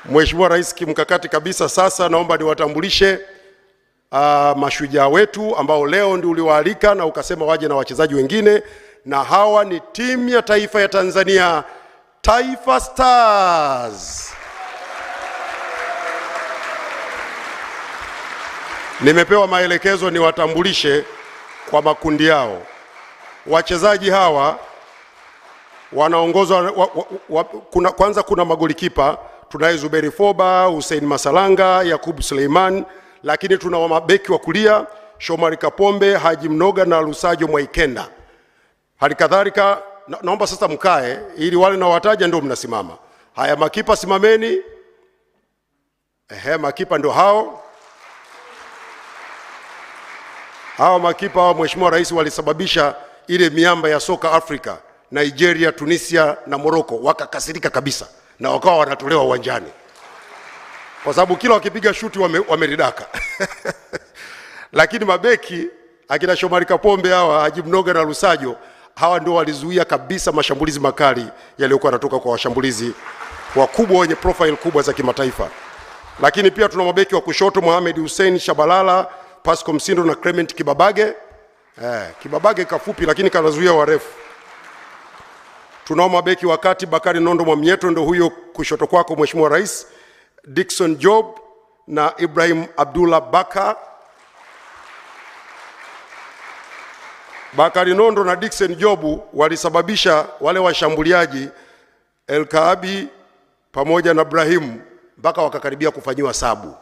Mheshimiwa Rais, kimkakati kabisa sasa naomba niwatambulishe mashujaa wetu ambao leo ndio uliwaalika na ukasema waje na wachezaji wengine, na hawa ni timu ya taifa ya Tanzania, Taifa Stars. Nimepewa maelekezo niwatambulishe kwa makundi yao. Wachezaji hawa wanaongozwa kwanza kuna magolikipa, tunaye Zuberi Foba, Hussein Masalanga, Yakub Suleiman, lakini tuna mabeki wa kulia Shomari Kapombe, Haji Mnoga na Lusajo Mwaikenda. Halikadhalika naomba sasa mkae ili wale na wataja ndio mnasimama. Haya, makipa simameni. Makipa ndio hao. Hao makipa wa Mheshimiwa Rais walisababisha ile miamba ya soka Afrika, Nigeria, Tunisia na Morocco wakakasirika kabisa na wakawa wanatolewa uwanjani. Kwa sababu kila wakipiga shuti wameridaka. Lakini mabeki akina Shomari Kapombe hawa, Haji Mnoga na Lusajo, hawa ndio walizuia kabisa mashambulizi makali yaliyokuwa yanatoka kwa washambulizi wakubwa wenye profile kubwa za kimataifa. Lakini pia tuna mabeki wa kushoto Mohamed Hussein Shabalala, Pasco Msindo na Clement Kibabage. Kibabage kafupi lakini kanazuia warefu. Tunao mabeki wa kati Bakari Nondo Mwamnyeto, ndio huyo kushoto kwako Mheshimiwa Rais, Dickson Job na Ibrahim Abdullah Baka. Bakari Nondo na Dickson Job walisababisha wale washambuliaji El Kaabi pamoja na Ibrahim mpaka wakakaribia kufanyiwa sabu.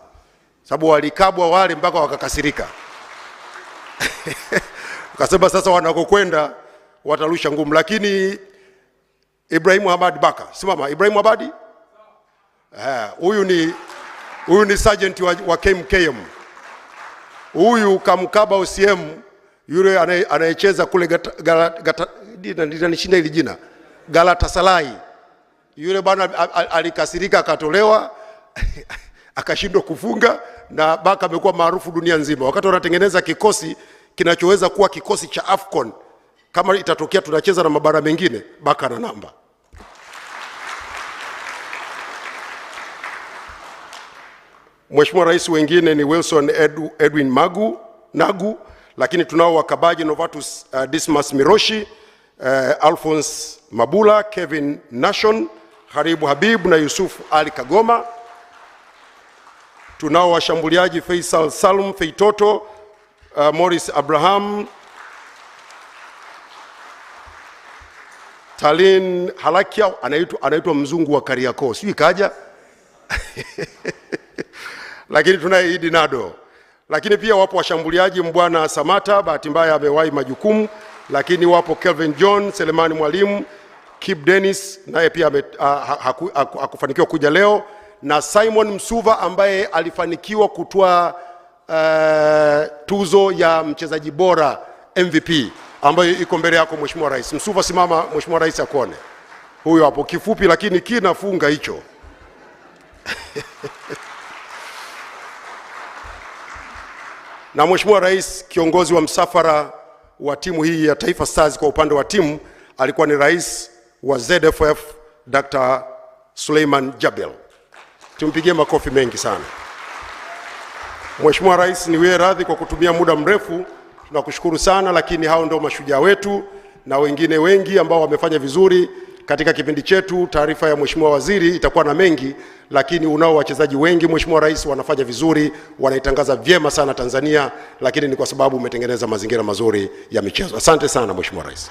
Sababu walikabwa wale mpaka wakakasirika. Kasema sasa wanakokwenda watarusha ngumu. Lakini Ibrahim Hamad Baka, simama. Ibrahim Abadi, huyu ni sergeant wa KMKM. Huyu kamkaba OCM yule anayecheza kule nishinda ile jina Galatasaray. Yule bwana alikasirika akatolewa akashindwa kufunga, na Baka amekuwa maarufu dunia nzima. Wakati wanatengeneza kikosi kinachoweza kuwa kikosi cha AFCON, kama itatokea tunacheza na mabara mengine, Baka na namba. Mheshimiwa Rais, wengine ni Wilson Edwin Nagu, lakini tunao wakabaji Novatus Dismas Miroshi, Alphonse Mabula, Kevin Nation, Haribu Habib na Yusuf Ali Kagoma. Tunao washambuliaji Faisal Salum Feitoto, Morris Abraham, Talin Halakia, anaitwa mzungu wa Kariakoo, sijui kaja. Lakini tunaye Idi Nado. Lakini pia wapo washambuliaji Mbwana Samata, bahati mbaya amewahi majukumu, lakini wapo Kelvin John, Selemani Mwalimu, Kip Dennis naye pia hakufanikiwa kuja leo, na Simon Msuva ambaye alifanikiwa kutoa tuzo ya mchezaji bora MVP ambayo iko mbele yako Mheshimiwa Rais. Msuva, simama Mheshimiwa Rais akone. Huyo hapo kifupi lakini kinafunga hicho. Na Mheshimiwa Rais, kiongozi wa msafara wa timu hii ya Taifa Stars kwa upande wa timu alikuwa ni Rais wa ZFF Dr. Suleiman Jabel. Tumpigie makofi mengi sana. Mheshimiwa Rais, niwe radhi kwa kutumia muda mrefu, tunakushukuru sana, lakini hao ndio mashujaa wetu na wengine wengi ambao wamefanya vizuri katika kipindi chetu. Taarifa ya Mheshimiwa Waziri itakuwa na mengi, lakini unao wachezaji wengi Mheshimiwa Rais wanafanya vizuri, wanaitangaza vyema sana Tanzania, lakini ni kwa sababu umetengeneza mazingira mazuri ya michezo. Asante sana Mheshimiwa Rais.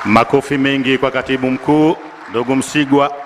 Makofi mengi kwa Katibu Mkuu ndugu Msigwa.